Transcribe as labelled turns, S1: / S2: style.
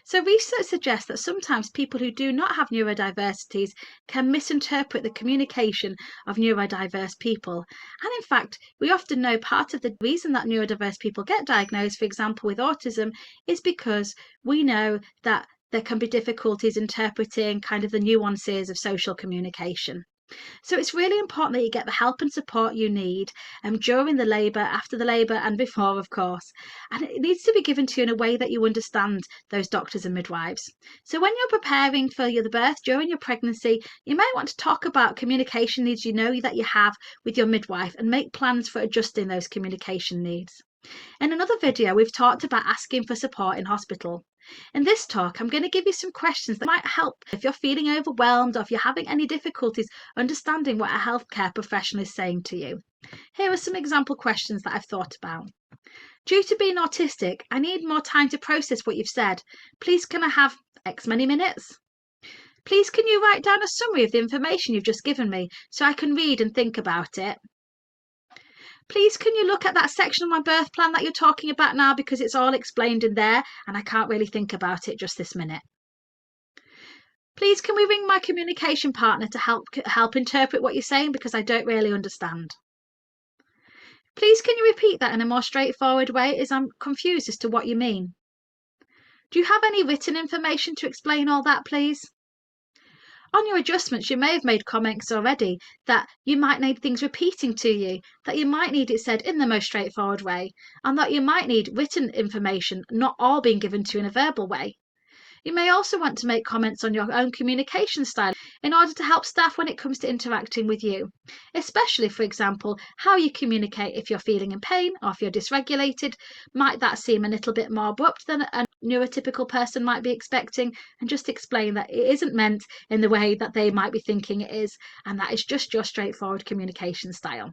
S1: So research suggests that sometimes people who do not have neurodiversities can misinterpret the communication of neurodiverse people. And in fact, we often know part of the reason that neurodiverse people get diagnosed, for example, with autism, is because we know that there can be difficulties interpreting kind of the nuances of social communication. So it's really important that you get the help and support you need during the labour, after the labour, and before, of course. And it needs to be given to you in a way that you understand those doctors and midwives. So when you're preparing for the birth during your pregnancy, you may want to talk about communication needs you know that you have with your midwife and make plans for adjusting those communication needs. In another video, we've talked about asking for support in hospital. In this talk, I'm going to give you some questions that might help if you're feeling overwhelmed or if you're having any difficulties understanding what a healthcare professional is saying to you. Here are some example questions that I've thought about. Due to being autistic, I need more time to process what you've said. Please can I have X many minutes? Please can you write down a summary of the information you've just given me so I can read and think about it? Please can you look at that section of my birth plan that you're talking about now, because it's all explained in there and I can't really think about it just this minute. Please can we ring my communication partner to help interpret what you're saying, because I don't really understand. Please can you repeat that in a more straightforward way, as I'm confused as to what you mean. Do you have any written information to explain all that, please? On your adjustments, you may have made comments already that you might need things repeating to you, that you might need it said in the most straightforward way, and that you might need written information, not all being given to you in a verbal way. You may also want to make comments on your own communication style in order to help staff when it comes to interacting with you, especially, for example, how you communicate if you're feeling in pain or if you're dysregulated. Might that seem a little bit more abrupt than a neurotypical person might be expecting? And just explain that it isn't meant in the way that they might be thinking it is, and that is just your straightforward communication style.